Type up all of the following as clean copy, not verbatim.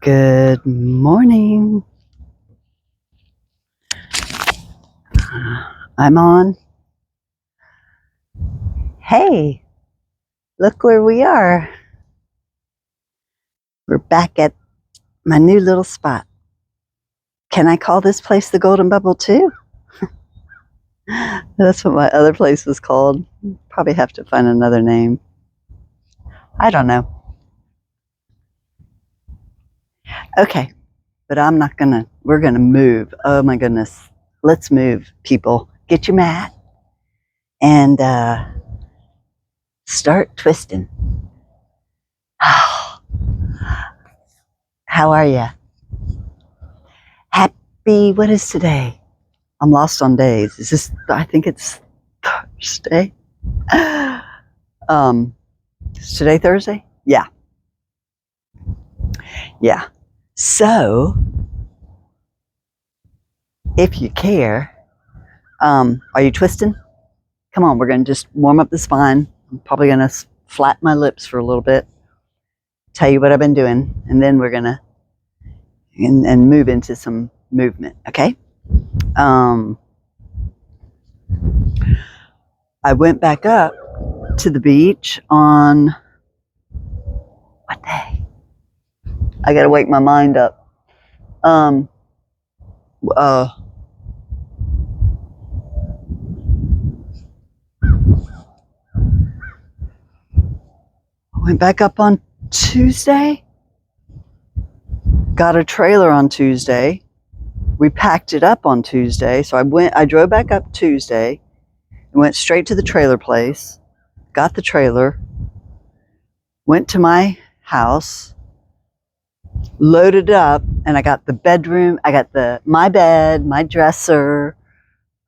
Good morning. I'm on. Hey, look where we are. We're back at my new little spot. Can I call this place the Golden Bubble too? That's what my other place was called. Probably have to find another name. I don't know. Okay, but I'm not gonna, we're gonna move. Oh my goodness. Let's move, people. Get your mat and start twisting. How are you? Happy, what is today? I'm lost on days. Is this, I think it's Thursday. Is today Thursday? Yeah. Yeah. So, if you care, are you twisting? Come on, we're going to just warm up the spine. I'm probably going to flatten my lips for a little bit, tell you what I've been doing, and then we're going to and move into some movement, okay? I went back up to the beach on what day? I got to wake my mind up. Went back up on Tuesday. Got a trailer on Tuesday. We packed it up on Tuesday. So I drove back up Tuesday and went straight to the trailer place. Got the trailer. Went to my house. Loaded up, and I got the bedroom. I got my bed, my dresser,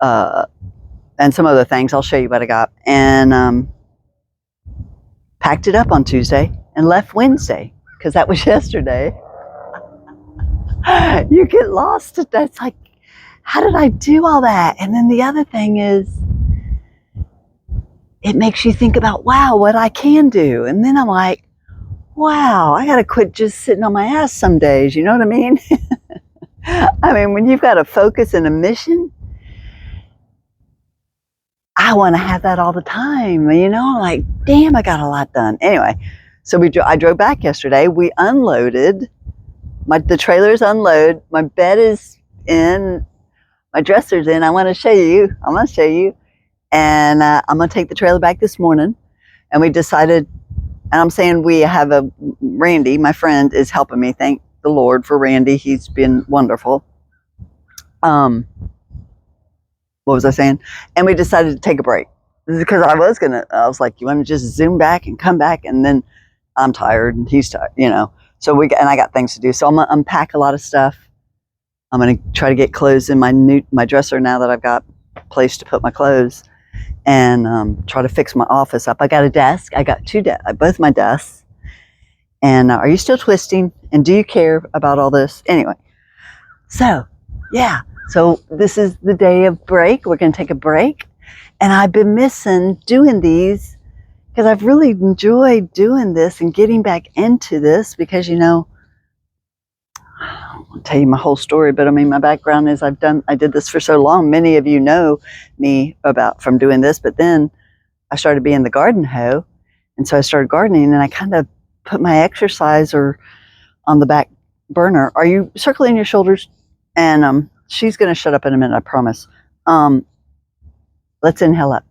and some other things. I'll show you what I got. And packed it up on Tuesday and left Wednesday because that was yesterday. You get lost. That's like, how did I do all that? And then the other thing is, it makes you think about, wow, what I can do. And then I'm like, wow, I got to quit just sitting on my ass some days. You know what I mean? I mean, when you've got a focus and a mission, I want to have that all the time. You know, I'm like, damn, I got a lot done. Anyway, so I drove back yesterday. We unloaded. The trailer's unload. My bed is in. My dresser's in. I want to show you. I'm going to show you. And I'm going to take the trailer back this morning. And we decided, and I'm saying we have Randy, my friend, is helping me. Thank the Lord for Randy. He's been wonderful. What was I saying? And we decided to take a break. Because I was like, you want to just zoom back and come back? And then I'm tired and he's tired, you know. So I got things to do. So I'm going to unpack a lot of stuff. I'm going to try to get clothes in my dresser now that I've got a place to put my clothes. And try to fix my office up. I got a desk. I got both my desks. And are you still twisting? And do you care about all this? Anyway, so yeah. So this is the day of break. We're going to take a break. And I've been missing doing these because I've really enjoyed doing this and getting back into this because, you know, I won't tell you my whole story, but I mean, my background is I did this for so long. Many of you know me from doing this, but then I started being the garden hoe. And so I started gardening and I kind of put my exerciser on the back burner. Are you circling your shoulders? And she's going to shut up in a minute, I promise. Let's inhale up.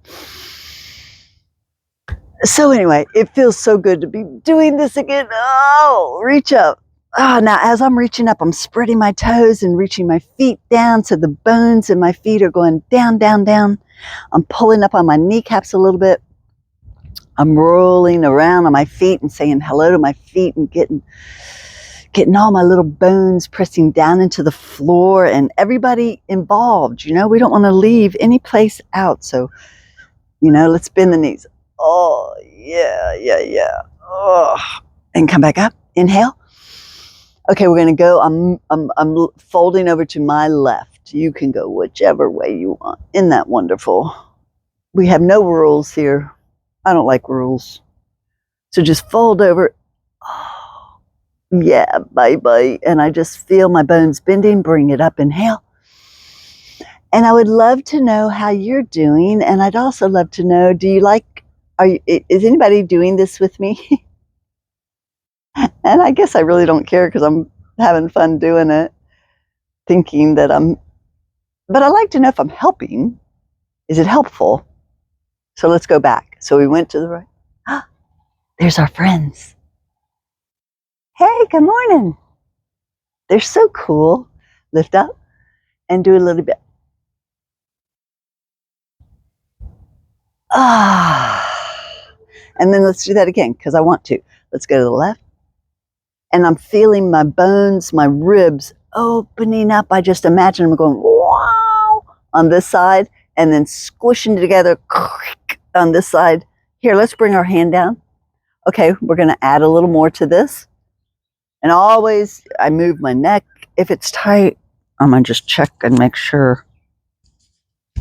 So anyway, it feels so good to be doing this again. Oh, reach up. Oh, now as I'm reaching up, I'm spreading my toes and reaching my feet down so the bones in my feet are going down, down, down. I'm pulling up on my kneecaps a little bit. I'm rolling around on my feet and saying hello to my feet and getting all my little bones pressing down into the floor and everybody involved. You know, we don't want to leave any place out. So, you know, let's bend the knees. Oh, yeah, yeah, yeah. Oh, and come back up. Inhale. Okay, we're going to go. I'm folding over to my left. You can go whichever way you want. Isn't that wonderful? We have no rules here. I don't like rules. So just fold over. Oh, Yeah, bye-bye. And I just feel my bones bending. Bring it up, inhale. And I would love to know how you're doing. And I'd also love to know, is anybody doing this with me? And I guess I really don't care because I'm having fun doing it, thinking that but I like to know if I'm helping. Is it helpful? So let's go back. So we went to the right. Ah, there's our friends. Hey, good morning. They're so cool. Lift up and do a little bit. Ah. And then let's do that again because I want to. Let's go to the left. And I'm feeling my bones, my ribs opening up. I just imagine them going, wow, on this side and then squishing together on this side. Here, let's bring our hand down. Okay, we're going to add a little more to this. And always, I move my neck. If it's tight, I'm going to just check and make sure.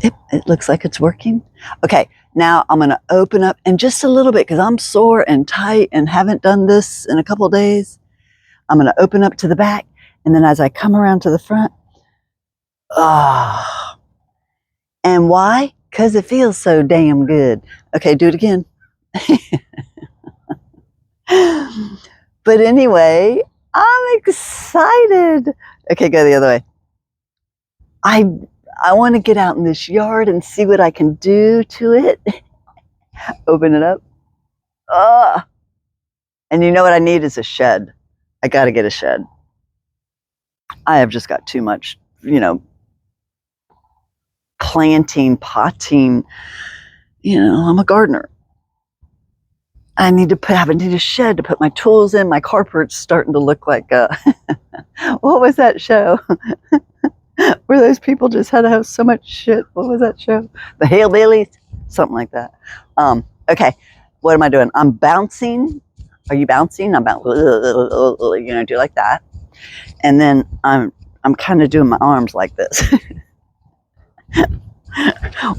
It looks like it's working. Okay, now I'm going to open up and just a little bit because I'm sore and tight and haven't done this in a couple of days. I'm going to open up to the back. And then as I come around to the front, and why? Because it feels so damn good. Okay, do it again. But anyway, I'm excited. Okay, go the other way. I want to get out in this yard and see what I can do to it. Open it up. And you know what I need is a shed. I got to get a shed. I have just got too much, planting, potting. I'm a gardener. I need a shed to put my tools in. My carpet's starting to look like what was that show? Where those people just had to have so much shit. What was that show? The Hillbillies? Something like that. Okay, what am I doing? I'm bouncing. Are you bouncing? I'm bouncing. Do like that. And then I'm kind of doing my arms like this.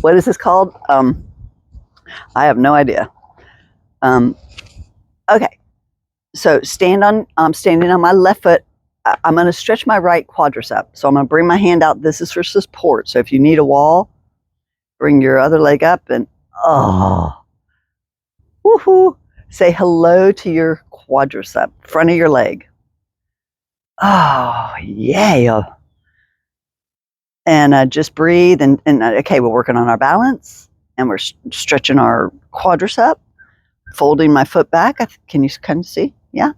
What is this called? I have no idea. Okay, so I'm standing on my left foot. I'm going to stretch my right quadricep. So I'm going to bring my hand out. This is for support. So if you need a wall, bring your other leg up and woohoo! Say hello to your quadricep, front of your leg. Oh, yeah. And just breathe. And okay, we're working on our balance and we're stretching our quadricep, folding my foot back. Can you kind of see? Yeah.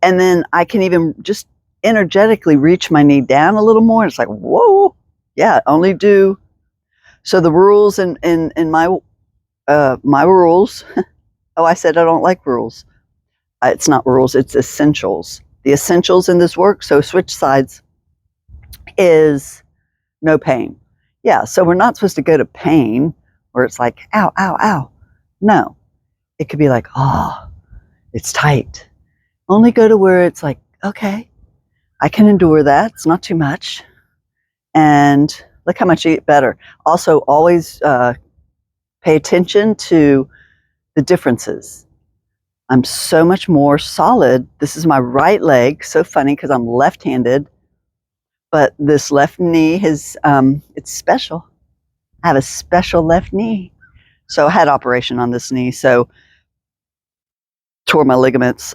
And then I can even just energetically reach my knee down a little more. It's like, whoa. Yeah, only do. So the rules in my rules. Oh, I said I don't like rules. It's not rules, it's essentials. The essentials in this work, so switch sides, is no pain. Yeah, so we're not supposed to go to pain where it's like, ow, ow, ow. No, it could be like, it's tight. Only go to where it's like, okay, I can endure that. It's not too much. And look how much you get better. Also, always pay attention to the differences. I'm so much more solid. This is my right leg. So funny because I'm left-handed, but this left knee it's special. I have a special left knee. So I had operation on this knee. So tore my ligaments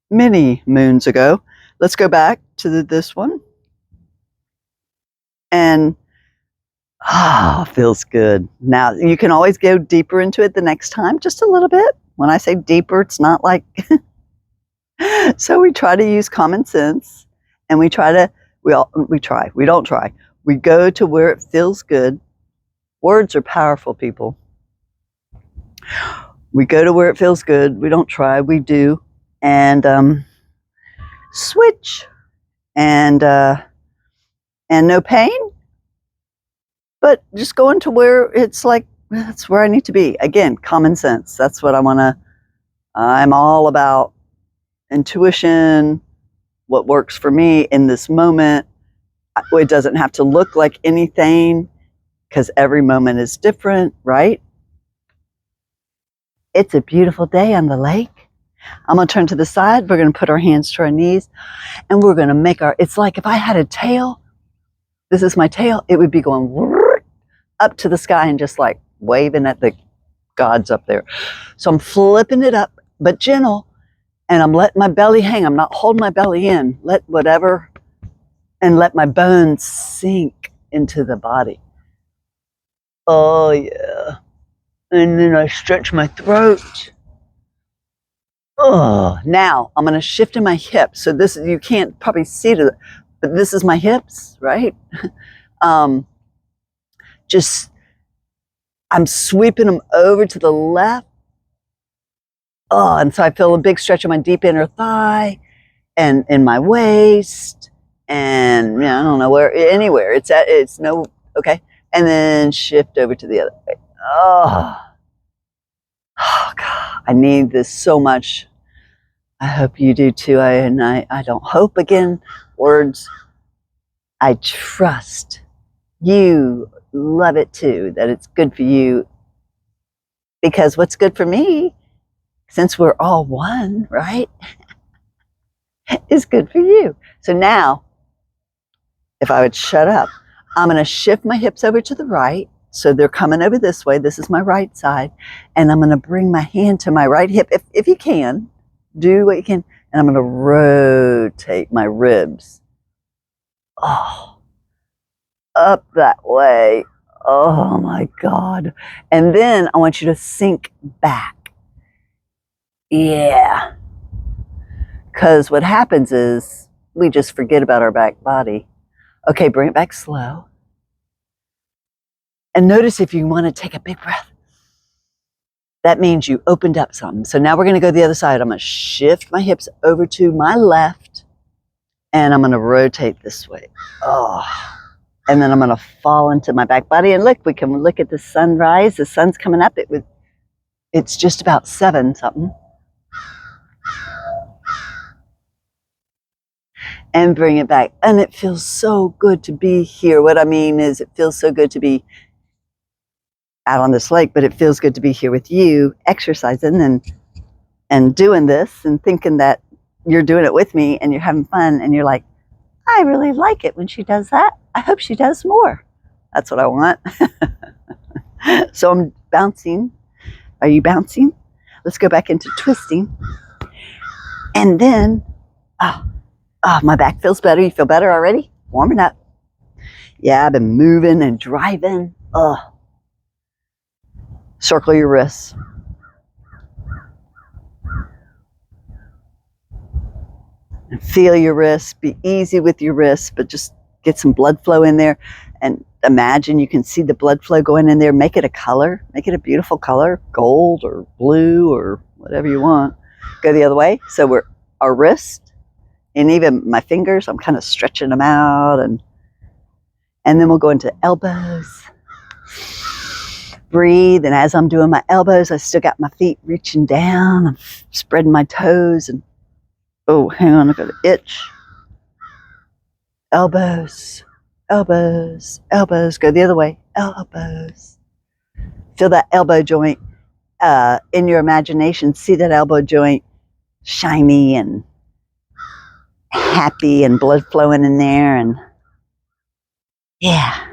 many moons ago. Let's go back to this one. And feels good. Now you can always go deeper into it the next time, just a little bit. When I say deeper, it's not like so we try to use common sense and we don't try. We go to where it feels good. Words are powerful, people. We go to where it feels good. We don't try, we do. And switch. And no pain. But just going to where it's like, that's where I need to be. Again, common sense. That's what I'm all about. Intuition, what works for me in this moment. It doesn't have to look like anything because every moment is different, right? It's a beautiful day on the lake. I'm going to turn to the side. We're going to put our hands to our knees, and we're going to make it's like if I had a tail, this is my tail, it would be going up to the sky and just like waving at the gods up there. So I'm flipping it up, but gentle, and I'm letting my belly hang. I'm not holding my belly in. Let my bones sink into the body. Oh, yeah. And then I stretch my throat. Oh, now I'm going to shift in my hips. So this, you can't probably see it, but this is my hips, right? I'm sweeping them over to the left. Oh, and so I feel a big stretch of my deep inner thigh and in my waist. And I don't know where, anywhere. It's no, okay. And then shift over to the other way. Oh, God, I need this so much. I hope you do too. I don't hope, again, words. I trust you love it too, that it's good for you. Because what's good for me, since we're all one, right, is good for you. So now, if I would shut up, I'm going to shift my hips over to the right. So they're coming over this way. This is my right side. And I'm going to bring my hand to my right hip. If you can, do what you can. And I'm going to rotate my ribs. Oh, up that way. Oh my God. And then I want you to sink back. Yeah. Because what happens is we just forget about our back body. Okay, bring it back slow. And notice if you want to take a big breath, that means you opened up something. So now we're going to go the other side. I'm going to shift my hips over to my left, and I'm going to rotate this way. Oh, and then I'm going to fall into my back body. And look, we can look at the sunrise. The sun's coming up. It's just about 7 something. And bring it back. And it feels so good to be here. What I mean is it feels so good to be out on this lake, but it feels good to be here with you, exercising and doing this and thinking that you're doing it with me and you're having fun and you're like, I really like it when she does that. I hope she does more. That's what I want. So I'm bouncing. Are you bouncing? Let's go back into twisting. And then, my back feels better. You feel better already? Warming up. Yeah, I've been moving and driving. Circle your wrists. And feel your wrists. Be easy with your wrists, but just get some blood flow in there. And imagine you can see the blood flow going in there. Make it a color. Make it a beautiful color. Gold or blue or whatever you want. Go the other way. So our wrist and even my fingers, I'm kind of stretching them out. And then we'll go into elbows. Breathe, and as I'm doing my elbows, I still got my feet reaching down. I'm spreading my toes, and hang on, I've got an itch. Elbows, elbows, elbows. Go the other way. Elbows. Feel that elbow joint in your imagination. See that elbow joint shiny and happy and blood flowing in there, and yeah.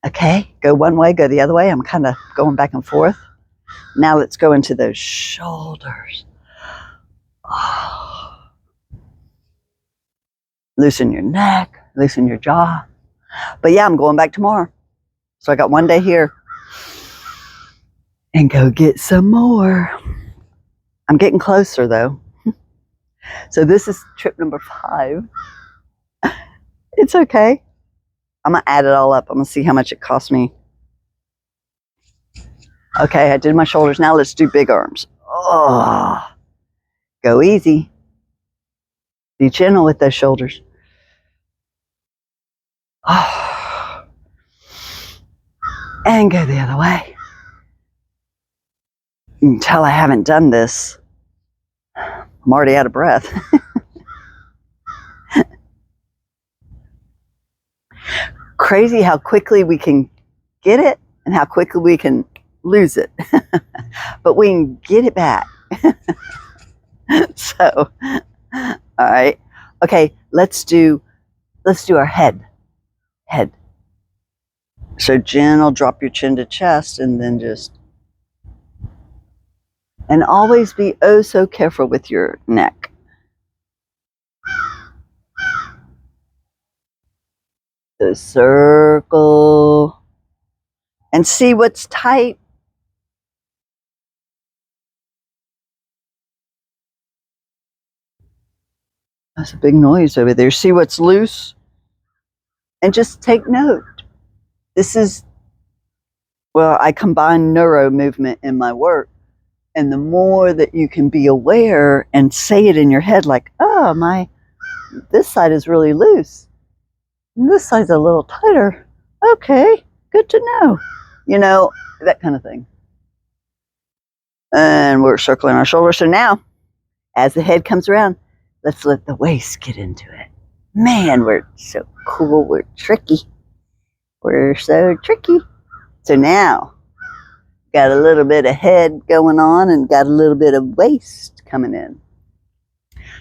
Okay, go one way, go the other way. I'm kind of going back and forth. Now let's go into those shoulders. Oh. Loosen your neck, loosen your jaw. But yeah, I'm going back tomorrow. So I got one day here. And go get some more. I'm getting closer though. So this is trip number 5. It's okay. I'm going to add it all up. I'm going to see how much it cost me. Okay, I did my shoulders. Now let's do big arms. Oh, go easy. Be gentle with those shoulders. Oh. And go the other way. You can tell I haven't done this. I'm already out of breath. Crazy how quickly we can get it and how quickly we can lose it. But we can get it back. So, all right. Okay, let's do our head. Head. So Jen will drop your chin to chest and then just, and always be oh so careful with your neck. So circle and see what's tight. That's a big noise over there. See what's loose and just take note. This is, well, I combine neuro movement in my work. And the more that you can be aware and say it in your head, like, oh, this side is really loose. And this side's a little tighter. Okay, good to know. You know, that kind of thing. And we're circling our shoulders. So now, as the head comes around, let's let the waist get into it. Man, we're so cool. We're tricky. We're so tricky. So now, got a little bit of head going on and got a little bit of waist coming in.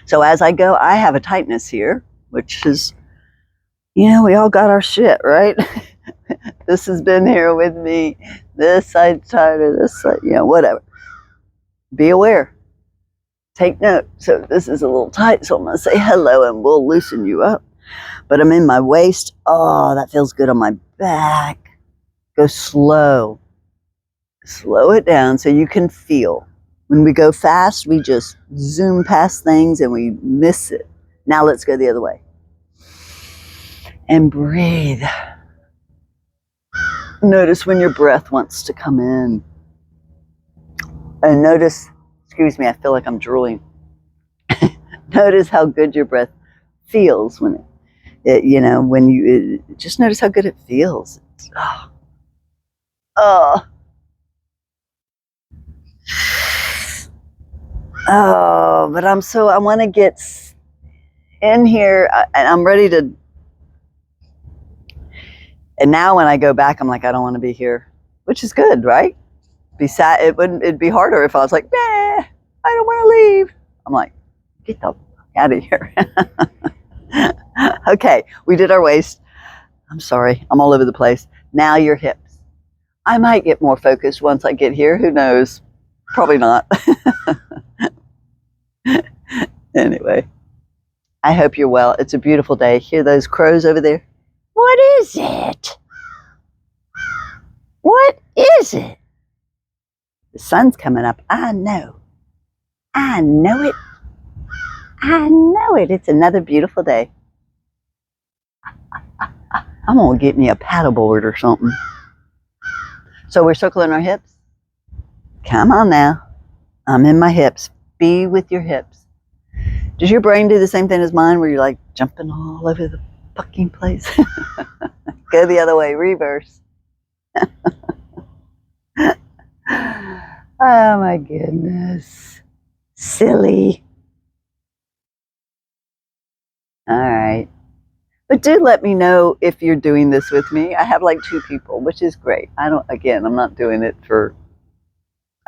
So as I go, I have a tightness here, which is, you know, we all got our shit, right? This has been here with me. This side's tighter, this side, you know, whatever. Be aware. Take note. So this is a little tight, so I'm going to say hello and we'll loosen you up. But I'm in my waist. Oh, that feels good on my back. Go slow. Slow it down so you can feel. When we go fast, we just zoom past things and we miss it. Now let's go the other way. And breathe. Notice when your breath wants to come in. And notice, excuse me, I feel like I'm drooling. Notice how good your breath feels when just notice how good it feels. But I want to get in here and I'm ready to, and now when I go back, I'm like, I don't want to be here, which is good, right? It'd be harder if I was like, nah, I don't want to leave. I'm like, get the fuck out of here. Okay, we did our waist. I'm sorry, I'm all over the place. Now your hips. I might get more focused once I get here. Who knows? Probably not. Anyway, I hope you're well. It's a beautiful day. Hear those crows over there? What is it? What is it? The sun's coming up. I know. I know it. I know it. It's another beautiful day. I'm going to get me a paddleboard or something. So we're circling our hips. Come on now. I'm in my hips. Be with your hips. Does your brain do the same thing as mine where you're like jumping all over the fucking place? Go the other way. Reverse. Oh my goodness. Silly. All right. But do let me know if you're doing this with me. I have like 2 people, which is great. I'm not doing it for,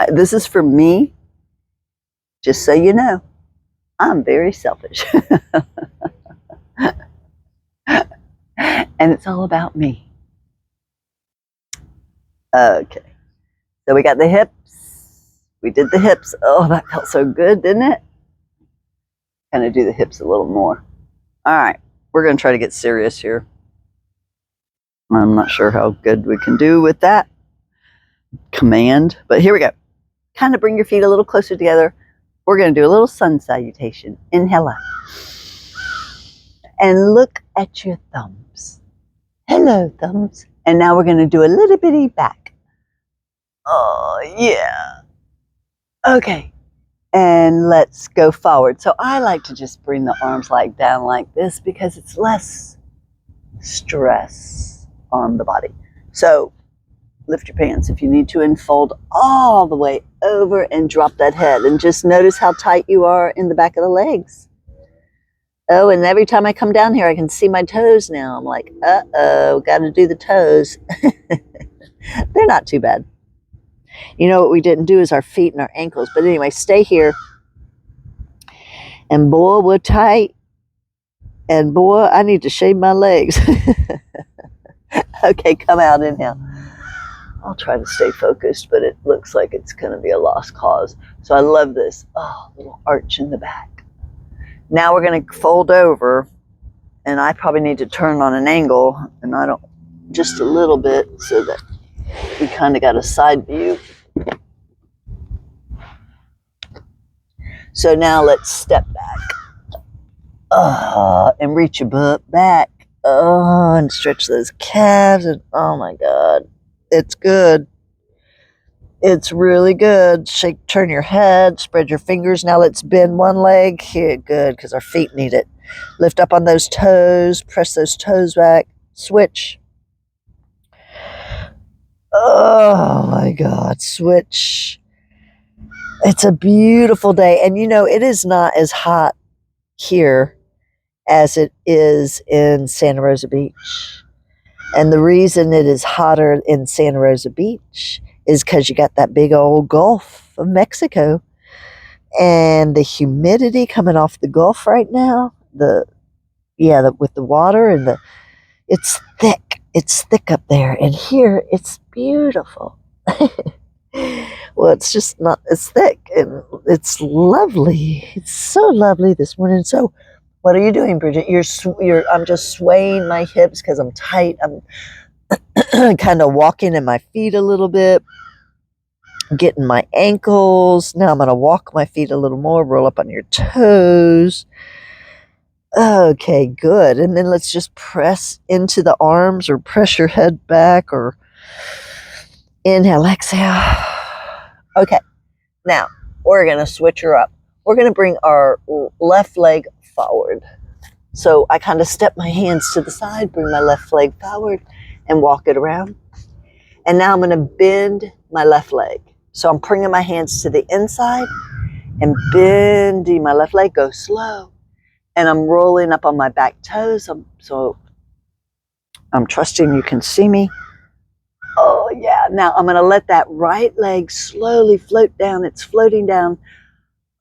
this is for me. Just so you know, I'm very selfish. And it's all about me. Okay. So we got the hips. We did the hips. Oh, that felt so good, didn't it? Kind of do the hips a little more. All right. We're going to try to get serious here. I'm not sure how good we can do with that command, but here we go. Kind of bring your feet a little closer together. We're going to do a little sun salutation. Inhale up. And look at your thumbs. Hello, thumbs. And now we're going to do a little bitty back. Oh, yeah. Okay. And let's go forward. So I like to just bring the arms like down like this because it's less stress on the body. So lift your pants if you need to and fold all the way over and drop that head. And just notice how tight you are in the back of the legs. Oh, and every time I come down here, I can see my toes now. I'm like, uh-oh, got to do the toes. They're not too bad. You know what we didn't do is our feet and our ankles. But anyway, stay here. And boy, we're tight. And boy, I need to shave my legs. Okay, come out, inhale. I'll try to stay focused, but it looks like it's going to be a lost cause. So I love this. Oh, little arch in the back. Now we're going to fold over, and I probably need to turn on an angle, and I don't, just a little bit, so that we kind of got a side view. So now let's step back. And reach your butt back. And stretch those calves, and oh my God. It's good. It's really good. Shake, turn your head, spread your fingers. Now let's bend one leg. Here, good, because our feet need it. Lift up on those toes, press those toes back, switch. Oh my God, switch. It's a beautiful day. And you know, it is not as hot here as it is in Santa Rosa Beach. And the reason it is hotter in Santa Rosa Beach is because you got that big old Gulf of Mexico. And the humidity coming off the Gulf right now, with the water and it's thick. It's thick up there. And here it's beautiful. Well, it's just not as thick, and it's lovely. It's so lovely this morning. So what are you doing, Bridget? I'm just swaying my hips because I'm tight. I'm kind of walking in my feet a little bit, getting my ankles. Now I'm going to walk my feet a little more, roll up on your toes. Okay, good. And then let's just press into the arms or press your head back or inhale, exhale. Okay, now we're going to switch her up. We're going to bring our left leg forward. So I kind of step my hands to the side, bring my left leg forward, and walk it around. And now I'm going to bend my left leg. So I'm bringing my hands to the inside and bending my left leg. Go slow. And I'm rolling up on my back toes. So I'm trusting you can see me. Oh, yeah. Now I'm going to let that right leg slowly float down. It's floating down.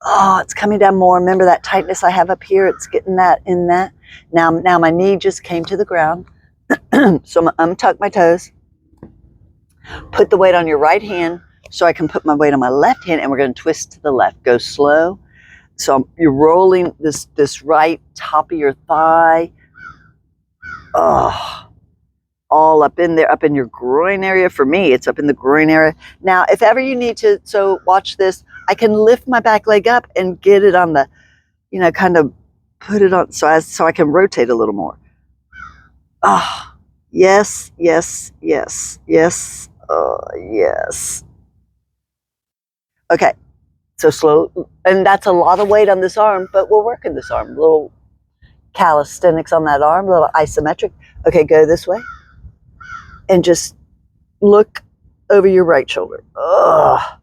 Oh, it's coming down more. Remember that tightness I have up here? It's getting that in that. Now my knee just came to the ground. So I'm going to untuck my toes. Put the weight on your right hand so I can put my weight on my left hand, and we're going to twist to the left. Go slow. So you're rolling this right top of your thigh. Oh, all up in there, up in your groin area. For me, it's up in the groin area. Now, if ever you need to, so watch this. I can lift my back leg up and get it on the, kind of put it on so I can rotate a little more. Ah, yes, yes, yes, yes, yes. Okay, so slow, and that's a lot of weight on this arm, but we're working this arm. A little calisthenics on that arm, a little isometric. Okay, go this way, and just look over your right shoulder. Ugh.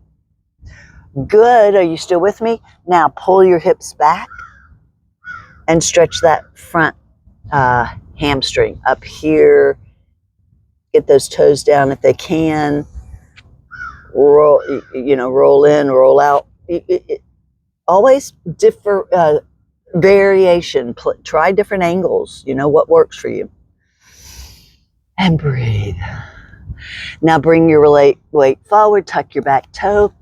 Good. Are you still with me? Now pull your hips back and stretch that front hamstring up here. Get those toes down if they can. Roll, roll in, roll out. Always differ variation. Try different angles. You know what works for you. And breathe. Now bring your weight forward. Tuck your back toe.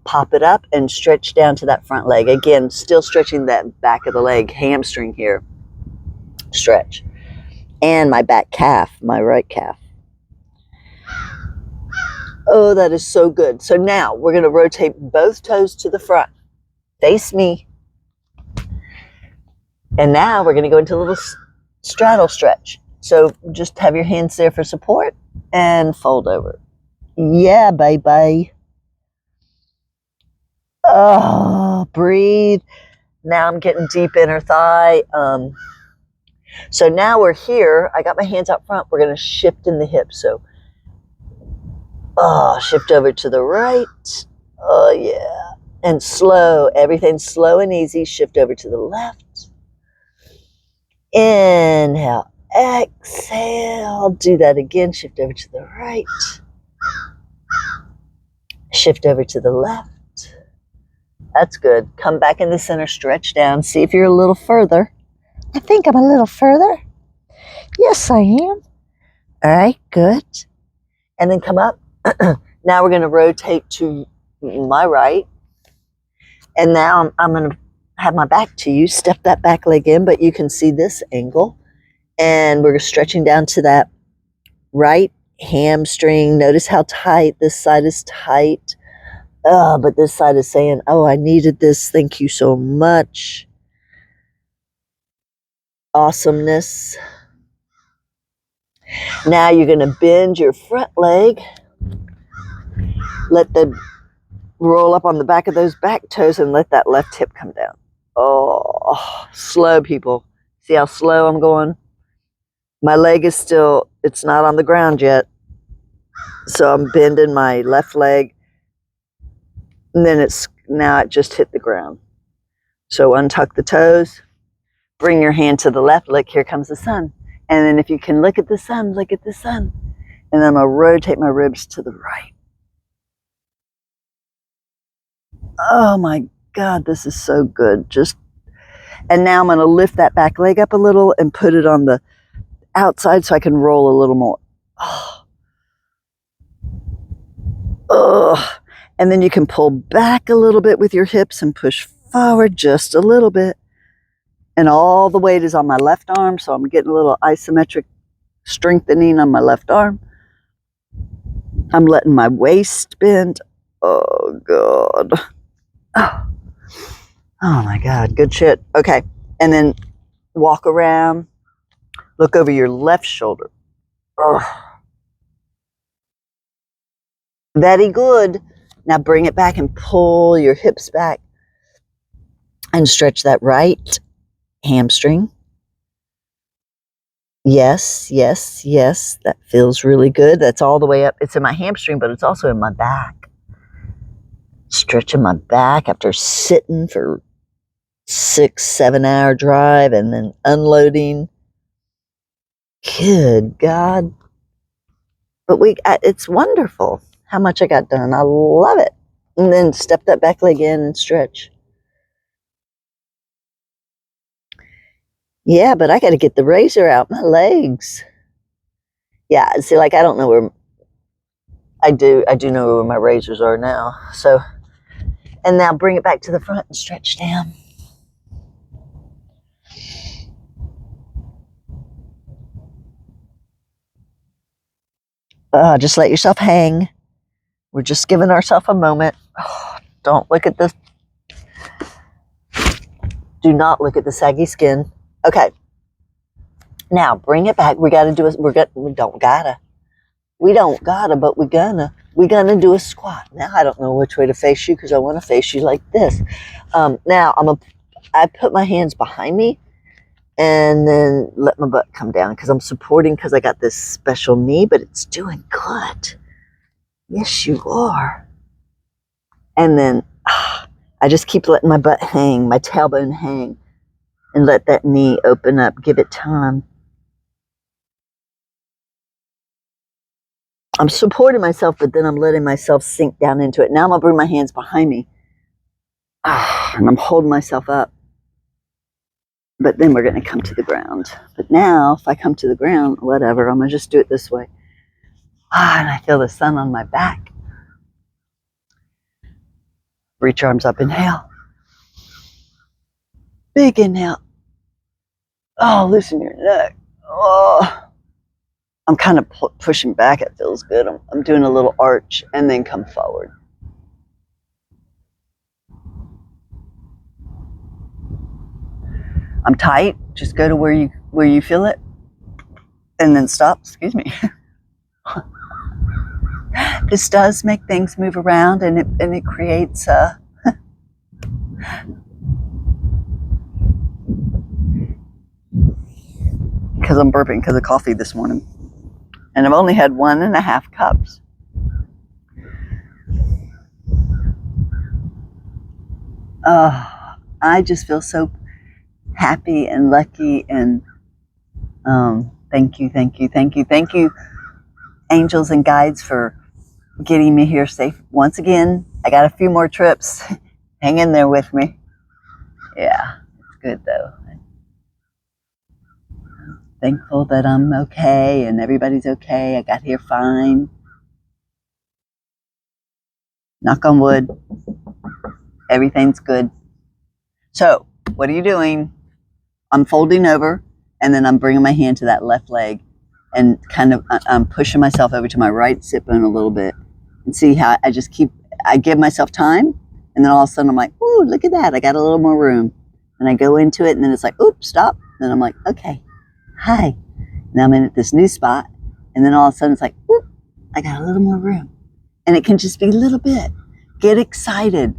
Pop it up and stretch down to that front leg. Again, still stretching that back of the leg, hamstring here. Stretch. And my back calf, my right calf. Oh, that is so good. So now we're going to rotate both toes to the front. Face me. And now we're going to go into a little straddle stretch. So just have your hands there for support and fold over. Yeah, bye-bye. Oh, breathe. Now I'm getting deep inner thigh. So now we're here. I got my hands up front. We're going to shift in the hips. So, shift over to the right. Oh, yeah. And slow. Everything's slow and easy. Shift over to the left. Inhale. Exhale. Do that again. Shift over to the right. Shift over to the left. That's good. Come back in the center, stretch down. See if you're a little further. I think I'm a little further. Yes, I am. All right, good. And then come up. Now we're going to rotate to my right. And now I'm going to have my back to you. Step that back leg in, but you can see this angle. And we're stretching down to that right hamstring. Notice how tight. This side is tight. But this side is saying, oh, I needed this. Thank you so much. Awesomeness. Now you're going to bend your front leg. Let the roll up on the back of those back toes and let that left hip come down. Oh, slow, people. See how slow I'm going? My leg is still, it's not on the ground yet. So I'm bending my left leg. And then now it just hit the ground. So untuck the toes, bring your hand to the left, look, here comes the sun. And then if you can look at the sun, look at the sun. And then I'm gonna rotate my ribs to the right. Oh my God, this is so good. And now I'm gonna lift that back leg up a little and put it on the outside so I can roll a little more. Oh. And then you can pull back a little bit with your hips and push forward just a little bit. And all the weight is on my left arm, so I'm getting a little isometric strengthening on my left arm. I'm letting my waist bend. Oh, God. Oh my God, good shit. Okay, and then walk around. Look over your left shoulder. Oh. Very good. Now bring it back and pull your hips back and stretch that right hamstring. Yes, yes, yes. That feels really good. That's all the way up. It's in my hamstring, but it's also in my back. Stretching my back after sitting for 6-7 hour drive and then unloading. Good God. But it's wonderful how much I got done. I love it. And then step that back leg in and stretch. Yeah, but I got to get the razor out my legs. Yeah, see, like I don't know where. I do know where my razors are now. So, and now bring it back to the front and stretch down. Just let yourself hang. We're just giving ourselves a moment. Oh, don't look at this. Do not look at the saggy skin. Okay. Now bring it back. We got to do we don't gotta, but we're gonna do a squat. Now I don't know which way to face you because I want to face you like this. Now I put my hands behind me and then let my butt come down because I'm supporting because I got this special knee, but it's doing good. Yes, you are. And then I just keep letting my butt hang, my tailbone hang, and let that knee open up. Give it time. I'm supporting myself, but then I'm letting myself sink down into it. Now I'm going to bring my hands behind me. And I'm holding myself up. But then we're going to come to the ground. But now, if I come to the ground, whatever, I'm going to just do it this way. And I feel the sun on my back. Reach your arms up, inhale. Big inhale. Oh, loosen your neck. Oh. I'm kind of pushing back. It feels good. I'm doing a little arch and then come forward. I'm tight. Just go to where you feel it and then stop. Excuse me. This does make things move around and it creates because I'm burping because of coffee this morning. And I've only had 1.5 cups. I just feel so happy and lucky and thank you, angels and guides, for getting me here safe. Once again, I got a few more trips Hang in there with me. Yeah, it's good though. Thankful that I'm okay and everybody's okay. I got here fine. Knock on wood. Everything's good. So, what are you doing? I'm folding over and then I'm bringing my hand to that left leg and kind of I'm pushing myself over to my right sit bone a little bit and see how I give myself time and then all of a sudden I'm like, ooh, look at that. I got a little more room. And I go into it and then it's like, oops, stop. Then I'm like, okay, hi. Now I'm in this new spot. And then all of a sudden it's like, ooh, I got a little more room. And it can just be a little bit. Get excited.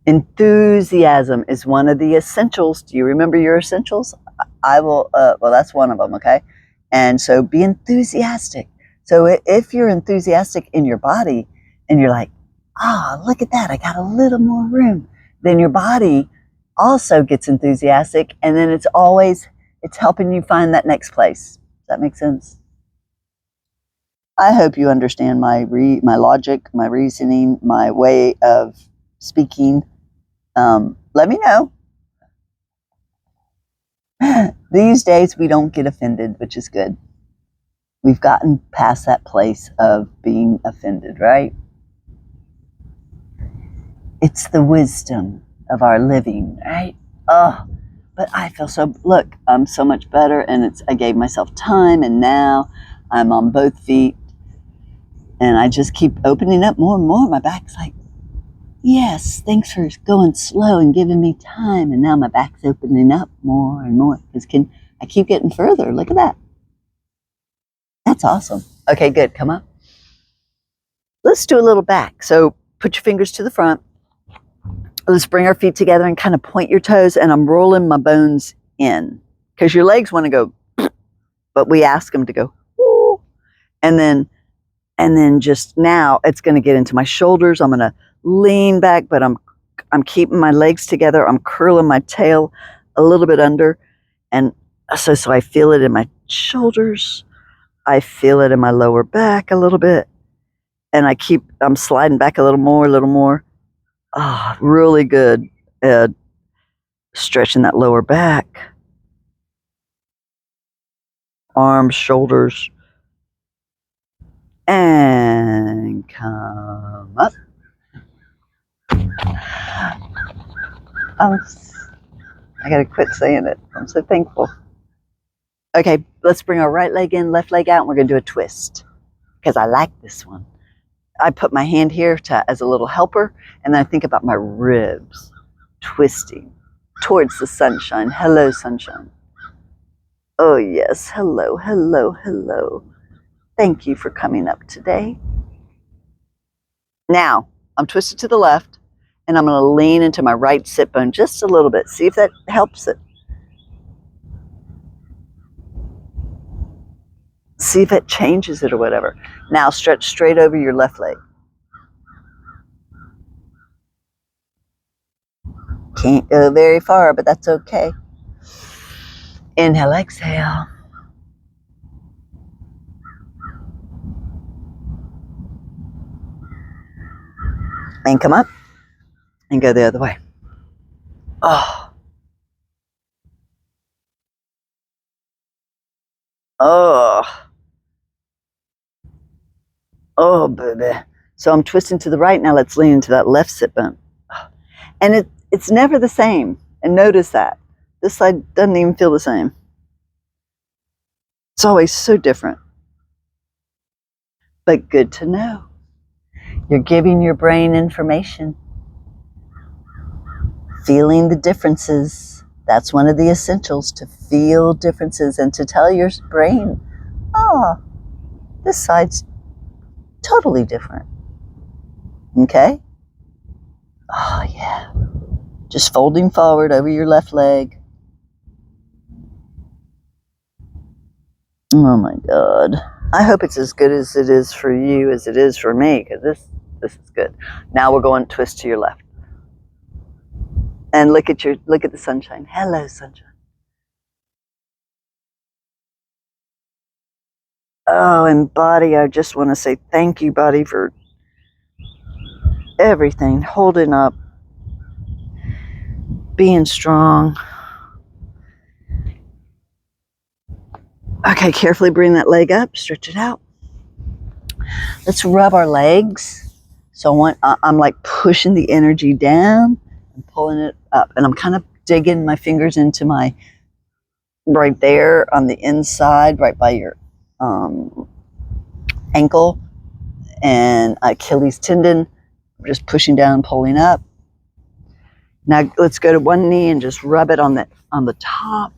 Enthusiasm is one of the essentials. Do you remember your essentials? I will, well, that's one of them, okay? And so be enthusiastic. So if you're enthusiastic in your body and you're like, ah, look at that, I got a little more room, then your body also gets enthusiastic and then it's helping you find that next place. Does that make sense? I hope you understand my logic, my reasoning, my way of speaking. Let me know. These days we don't get offended, which is good. We've gotten past that place of being offended, right? It's the wisdom of our living, right? Oh, but I feel look, I'm so much better and I gave myself time and now I'm on both feet and I just keep opening up more and more. My back's like, yes, thanks for going slow and giving me time. And now my back's opening up more and more because I keep getting further. Look at that. That's awesome. Okay, good. Come up. Let's do a little back. So put your fingers to the front. Let's bring our feet together and kind of point your toes. And I'm rolling my bones in because your legs want to go, but we ask them to go, ooh. And then just now it's going to get into my shoulders. I'm going to lean back, but I'm keeping my legs together. I'm curling my tail a little bit under. And so I feel it in my shoulders. I feel it in my lower back a little bit. And I'm sliding back a little more. Ah, oh, really good. Stretching that lower back. Arms, shoulders. And come up. I gotta quit saying it. I'm so thankful. Okay, let's bring our right leg in, left leg out, and we're gonna do a twist. Because I like this one. I put my hand here as a little helper, and then I think about my ribs twisting towards the sunshine. Hello, sunshine. Oh yes, hello, hello, hello. Thank you for coming up today. Now, I'm twisted to the left, and I'm going to lean into my right sit bone just a little bit. See if that helps it. See if it changes it or whatever. Now, stretch straight over your left leg. Can't go very far, but that's okay. Inhale, exhale. And come up and go the other way. Oh. Oh. Oh, baby. So I'm twisting to the right. Now let's lean into that left sit bone. And it's never the same. And notice that. This side doesn't even feel the same. It's always so different. But good to know. You're giving your brain information. Feeling the differences. That's one of the essentials, to feel differences and to tell your brain, oh, this side's totally different. Okay? Oh, yeah. Just folding forward over your left leg. Oh, my God. I hope it's as good as it is for you as it is for me, because this is good. Now we're going to twist to your left. And look at the sunshine. Hello, sunshine. Oh, and body, I just want to say thank you, body, for everything, holding up, being strong. Okay, carefully bring that leg up, stretch it out. Let's rub our legs. So I'm like pushing the energy down and pulling it up. And I'm kind of digging my fingers into my, right there on the inside, right by your ankle and Achilles tendon. I'm just pushing down, pulling up. Now let's go to one knee and just rub it on the top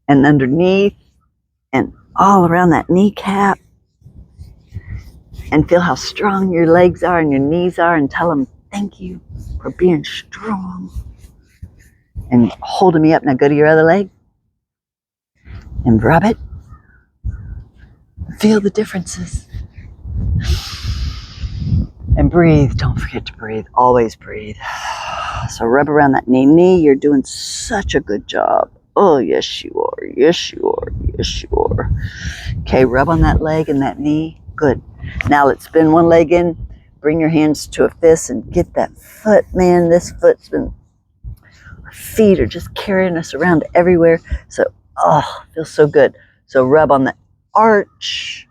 and underneath and all around that kneecap. And feel how strong your legs are and your knees are, and tell them thank you for being strong and holding me up. Now go to your other leg and rub it. Feel the differences. And breathe. Don't forget to breathe. Always breathe. So rub around that knee. Knee, you're doing such a good job. Oh, yes, you are. Yes, you are. Yes, you are. Okay, rub on that leg and that knee. Good. Now let's spin one leg in. Bring your hands to a fist and get that foot. Man, this foot's been, our feet are just carrying us around everywhere. So, oh, feels so good. So rub on the arch.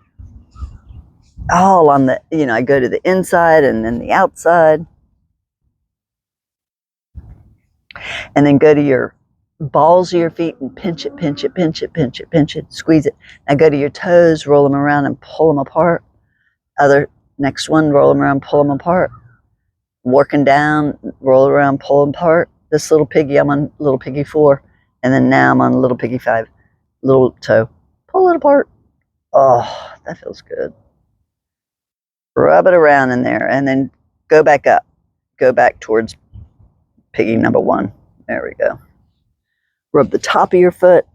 All on the, I go to the inside and then the outside. And then go to your balls of your feet and pinch it, pinch it, pinch it, pinch it, pinch it, squeeze it. Now go to your toes, roll them around and pull them apart. Next one, roll them around, pull them apart. Working down, roll around, pull them apart. This little piggy, I'm on little piggy 4. And then now I'm on little piggy 5. Little toe, pull it apart. Oh, that feels good. Rub it around in there and then go back up. Go back towards piggy number 1. There we go. Rub the top of your foot.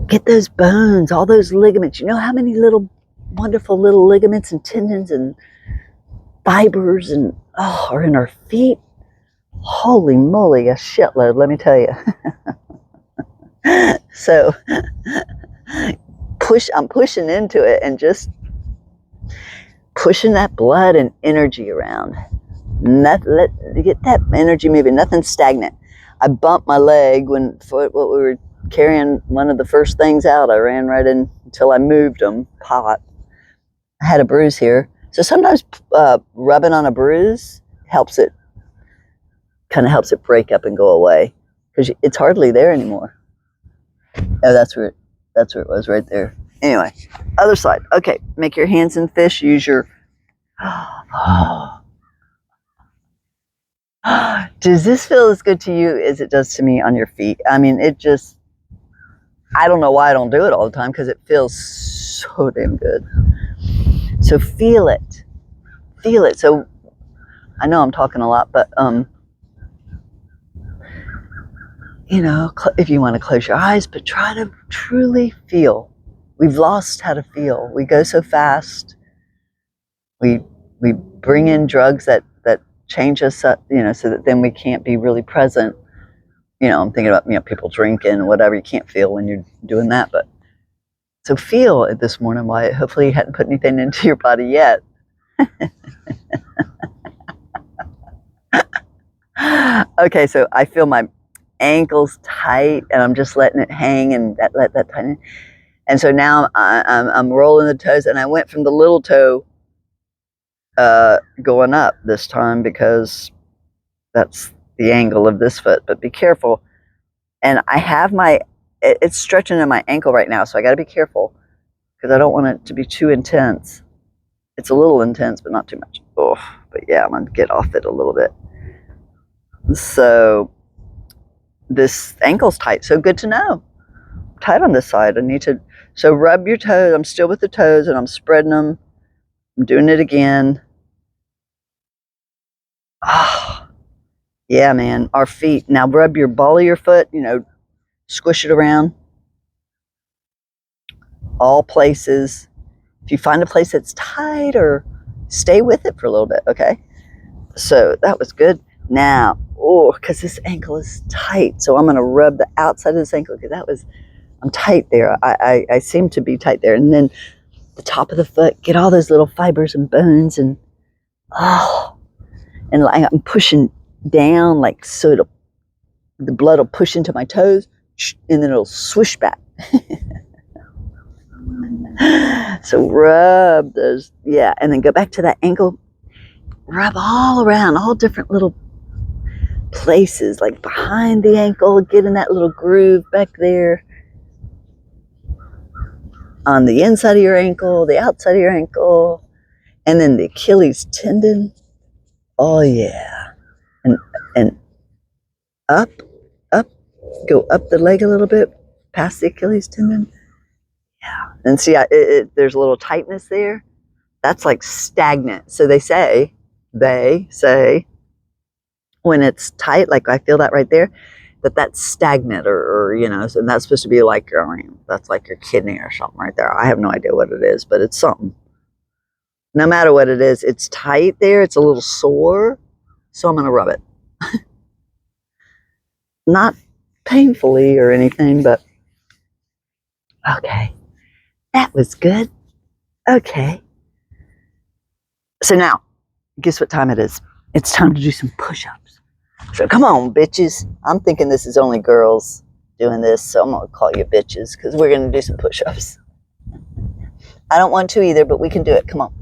Get those bones, all those ligaments. You know how many little wonderful little ligaments and tendons and fibers and are in our feet? Holy moly, a shitload, let me tell you. So I'm pushing into it and just pushing that blood and energy around. Get that energy moving, nothing stagnant. I bumped my leg when we were carrying one of the first things out. I ran right in until I moved them. Pot. I had a bruise here. So sometimes rubbing on a bruise kind of helps it break up and go away because it's hardly there anymore. Oh, that's where it was right there. Anyway, other side. Okay, make your hands in fish. Use your. Does this feel as good to you as it does to me on your feet? I mean, I don't know why I don't do it all the time because it feels so damn good. So feel it. Feel it. So I know I'm talking a lot, but if you want to close your eyes, but try to truly feel. We've lost how to feel. We go so fast. We bring in drugs that change us up, so that then we can't be really present. I'm thinking about, people drinking and whatever. You can't feel when you're doing that, but so feel it this morning. Why? Hopefully you hadn't put anything into your body yet. Okay, so I feel my ankles tight and I'm just letting it hang and let that tighten. And so now I'm rolling the toes, and I went from the little toe going up this time because that's the angle of this foot, but be careful. And I have it's stretching in my ankle right now, so I got to be careful because I don't want it to be too intense. It's a little intense, but not too much. Oh, but yeah, I'm going to get off it a little bit. So this ankle's tight, so good to know. Tight on this side. So rub your toes. I'm still with the toes and I'm spreading them. I'm doing it again. Ah, yeah, man. Our feet. Now rub your ball of your foot, squish it around. All places. If you find a place that's tight, or stay with it for a little bit, okay? So that was good. Now, because this ankle is tight, so I'm going to rub the outside of this ankle because I'm tight there. I seem to be tight there. And then the top of the foot, get all those little fibers and bones and I'm pushing down, like so the blood will push into my toes, and then it'll swish back. So rub those, yeah, and then go back to that ankle. Rub all around, all different little places, like behind the ankle, get in that little groove back there. On the inside of your ankle, the outside of your ankle, and then the Achilles tendon. Oh yeah. And up, go up the leg a little bit, past the Achilles tendon. Yeah. And see, there's a little tightness there. That's like stagnant. So they say, when it's tight, like I feel that right there, that's stagnant, or so, and that's supposed to be like that's like your kidney or something right there. I have no idea what it is, but it's something. No matter what it is, it's tight there. It's a little sore, so I'm gonna rub it. Not painfully or anything, but okay, that was good. Okay, so now, guess what time it is? It's time to do some push-ups. So come on, bitches. I'm thinking this is only girls doing this, so I'm going to call you bitches because we're going to do some push-ups. I don't want to either, but we can do it. Come on.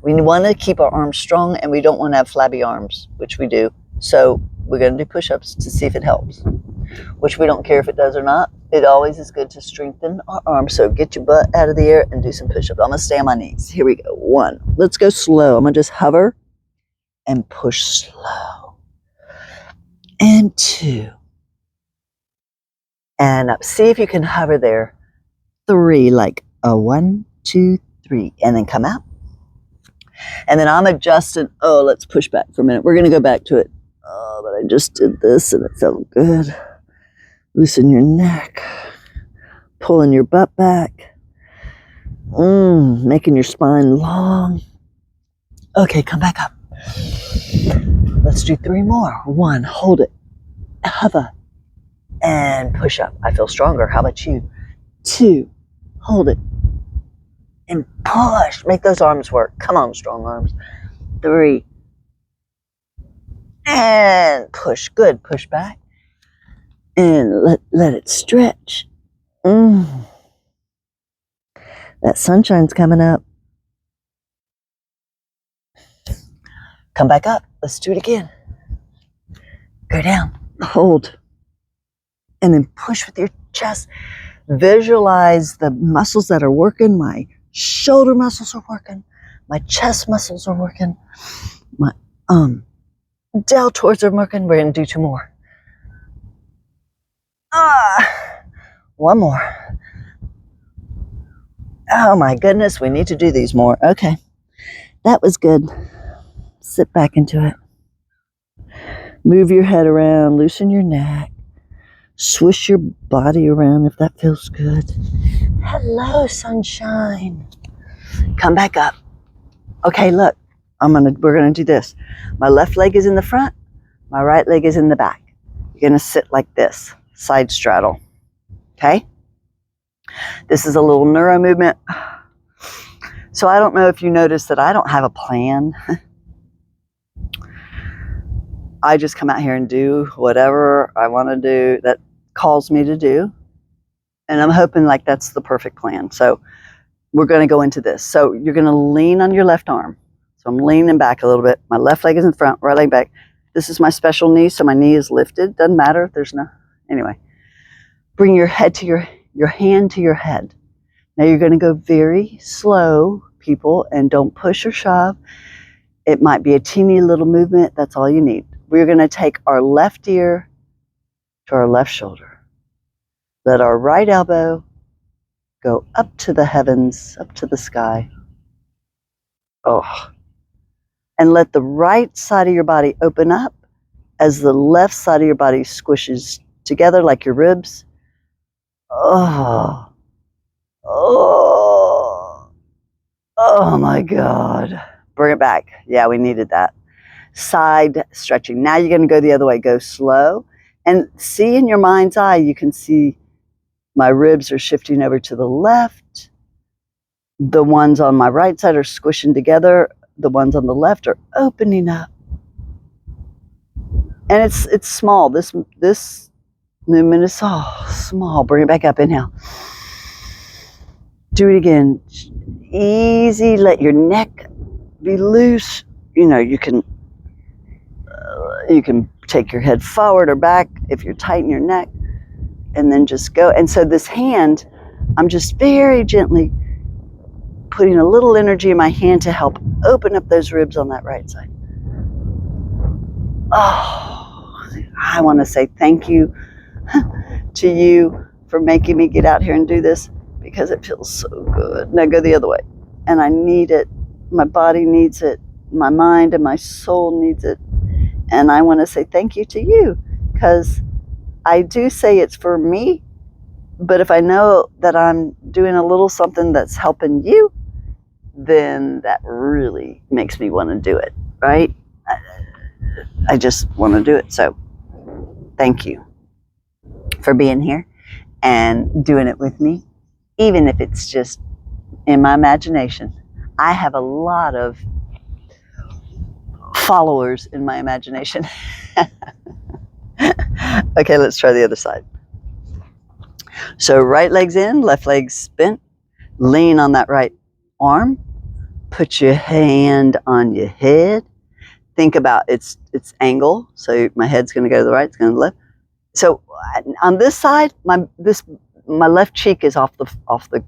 We want to keep our arms strong, and we don't want to have flabby arms, which we do. So we're going to do push-ups to see if it helps, which we don't care if it does or not. It always is good to strengthen our arms. So get your butt out of the air and do some push-ups. I'm going to stay on my knees. Here we go. 1. Let's go slow. I'm going to just hover and push slow. And 2. And up. See if you can hover there. 3, like a 1, 2, 3. And then come out. And then I'm adjusting. Oh, let's push back for a minute. We're going to go back to it. Oh, but I just did this and it felt good. Loosen your neck. Pulling your butt back. Making your spine long. Okay, come back up. Let's do 3 more. 1, hold it. Hover. And push up. I feel stronger. How about you? 2, hold it. And push. Make those arms work. Come on, strong arms. 3. And push. Good. Push back. And let it stretch. That sunshine's coming up. Come back up. Let's do it again. Go down. Hold. And then push with your chest. Visualize the muscles that are working. My shoulder muscles are working. My chest muscles are working. My deltoids are working. We're going to do 2 more. 1 more. Oh my goodness, we need to do these more. Okay, that was good. Sit back into it. Move your head around, loosen your neck. Swish your body around if that feels good. Hello, sunshine. Come back up. Okay, look, we're gonna do this. My left leg is in the front, my right leg is in the back. You're gonna sit like this, side straddle. Okay? This is a little neuro movement. So I don't know if you noticed that I don't have a plan. I just come out here and do whatever I want to do that calls me to do. And I'm hoping like that's the perfect plan. So we're going to go into this. So you're going to lean on your left arm. So I'm leaning back a little bit. My left leg is in front, right leg back. This is my special knee, so my knee is lifted. Doesn't matter if there's no... Anyway. Bring your head to your hand to your head. Now you're going to go very slow, people, and don't push or shove. It might be a teeny little movement. That's all you need. We're going to take our left ear to our left shoulder. Let our right elbow go up to the heavens, up to the sky. Oh. And let the right side of your body open up as the left side of your body squishes together like your ribs. Oh. Oh. Oh my God. Bring it back. Yeah, we needed that. Side stretching. Now you're going to go the other way. Go slow. And see in your mind's eye, you can see my ribs are shifting over to the left. The ones on my right side are squishing together. The ones on the left are opening up. And it's small. This movement is so small. Bring it back up. Inhale. Do it again. Easy. Let your neck be loose. You know, you can take your head forward or back if you're tight in your neck, and then just go. And so this hand, I'm just very gently putting a little energy in my hand to help open up those ribs on that right side. Oh, I want to say thank you to you for making me get out here and do this, because it feels so good. Now go the other way. And I need it. My body needs it. My mind and my soul needs it. And I want to say thank you to you, because I do say it's for me, but if I know that I'm doing a little something that's helping you, then that really makes me want to do it, right? I just want to do it. So thank you for being here and doing it with me, even if it's just in my imagination. I have a lot of followers in my imagination. Okay, let's try the other side. So right leg's in, left leg's bent. Lean on that right arm. Put your hand on your head. Think about its angle. So my head's going to go to the right, it's going to the left. So on this side, my left cheek is off the.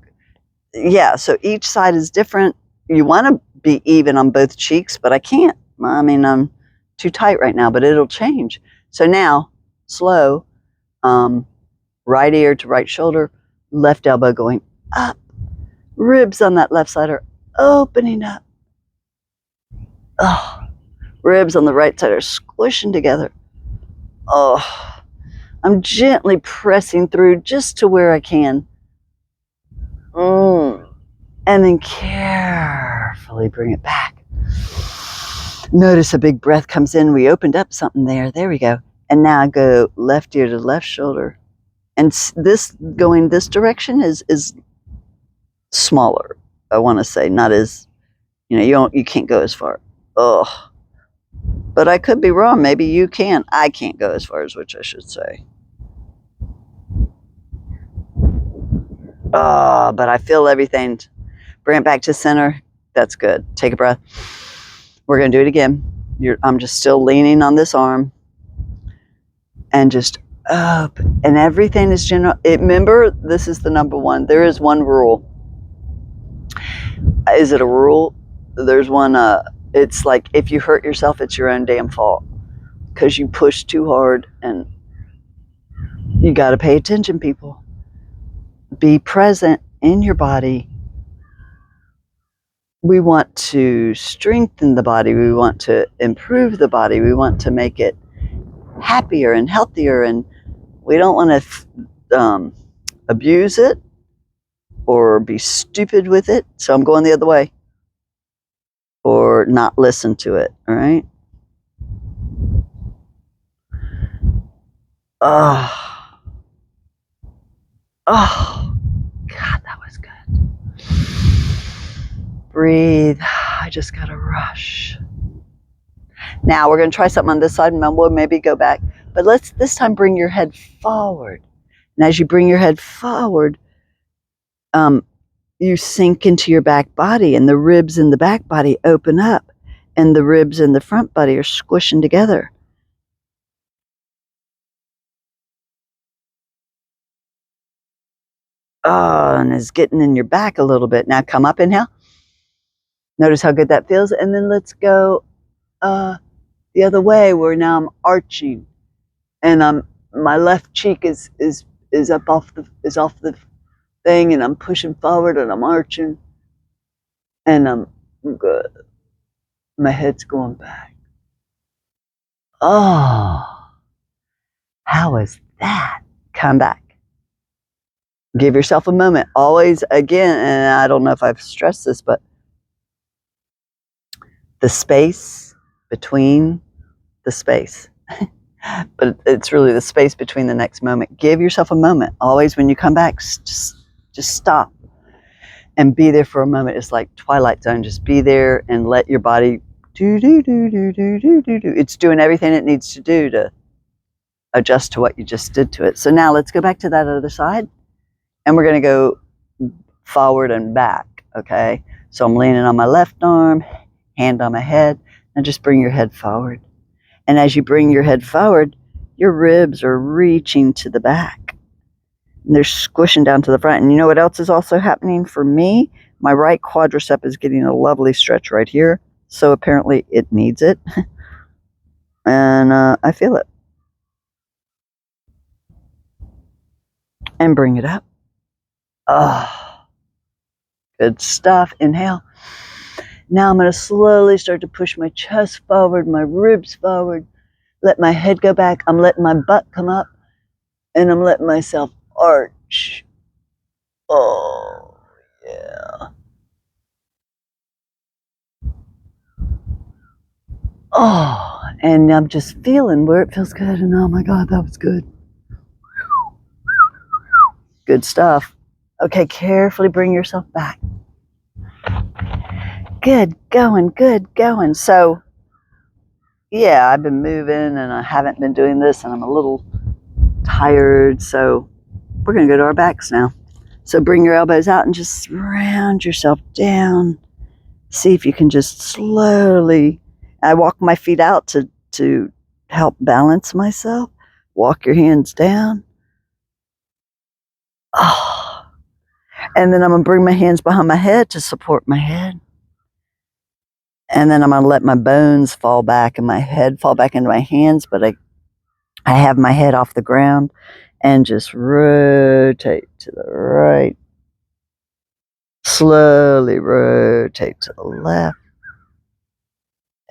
Yeah. So each side is different. You want to be even on both cheeks, but I can't. I mean, I'm too tight right now, but it'll change. So now, slow, right ear to right shoulder, left elbow going up. Ribs on that left side are opening up. Oh, ribs on the right side are squishing together. Oh, I'm gently pressing through just to where I can. And then carefully bring it back. Notice a big breath comes in. We opened up something there. There we go. And now I go left ear to left shoulder. And this going this direction is smaller, I want to say. Not as, you can't go as far. Oh, but I could be wrong. Maybe you can. I can't go as far as which I should say. Oh, but I feel everything. Bring it back to center. That's good. Take a breath. We're going to do it again. I'm just still leaning on this arm. And just up. And everything is general. Remember, this is the number one. There is one rule. Is it a rule? There's one. It's like, if you hurt yourself, it's your own damn fault. Because you push too hard. And you got to pay attention, people. Be present in your body. We want to strengthen the body. We want to improve the body. We want to make it happier and healthier. And we don't want to abuse it or be stupid with it. So I'm going the other way. Or not listen to it. All right? Oh, God, that was good. Breathe. I just got to rush. Now we're going to try something on this side, and we'll maybe go back. But let's this time bring your head forward. And as you bring your head forward, you sink into your back body, and the ribs in the back body open up, and the ribs in the front body are squishing together. Oh, and it's getting in your back a little bit. Now come up, inhale. Notice how good that feels. And then let's go the other way, where now I'm arching. And my left cheek is off the thing, and I'm pushing forward and I'm arching. And I'm good. My head's going back. Oh, how was that? Come back. Give yourself a moment. Always, again, and I don't know if I've stressed this, but the space between the space. But it's really the space between the next moment. Give yourself a moment. Always when you come back, just stop and be there for a moment. It's like Twilight Zone. Just be there and let your body Do, do, do, do, do, do, do, do. It's doing everything it needs to do to adjust to what you just did to it. So now let's go back to that other side, and we're going to go forward and back, okay? So I'm leaning on my left arm, hand on my head, and just bring your head forward. And as you bring your head forward, your ribs are reaching to the back. And they're squishing down to the front. And you know what else is also happening for me? My right quadricep is getting a lovely stretch right here. So apparently it needs it. And I feel it. And bring it up. Oh, good stuff. Inhale. Now I'm going to slowly start to push my chest forward, my ribs forward. Let my head go back. I'm letting my butt come up. And I'm letting myself arch. Oh, yeah. Oh, and I'm just feeling where it feels good. And oh my God, that was good. Good stuff. Okay, carefully bring yourself back. Good going, good going. So, yeah, I've been moving and I haven't been doing this and I'm a little tired. So, we're going to go to our backs now. So, bring your elbows out and just round yourself down. See if you can just slowly. I walk my feet out to help balance myself. Walk your hands down. Oh. And then I'm going to bring my hands behind my head to support my head. And then I'm going to let my bones fall back and my head fall back into my hands. But I have my head off the ground and just rotate to the right. Slowly rotate to the left.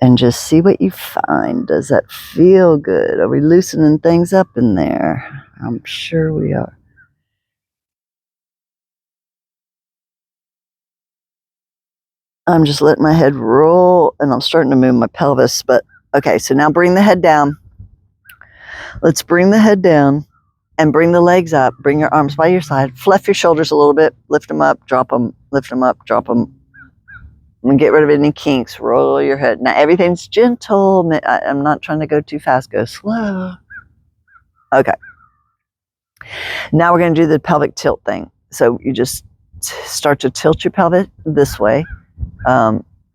And just see what you find. Does that feel good? Are we loosening things up in there? I'm sure we are. I'm just letting my head roll, and I'm starting to move my pelvis. But, okay, so now bring the head down. Let's bring the head down and bring the legs up. Bring your arms by your side. Fluff your shoulders a little bit. Lift them up, drop them. Lift them up, drop them. And get rid of any kinks. Roll your head. Now, everything's gentle. I'm not trying to go too fast. Go slow. Okay. Now we're going to do the pelvic tilt thing. So you just start to tilt your pelvis this way,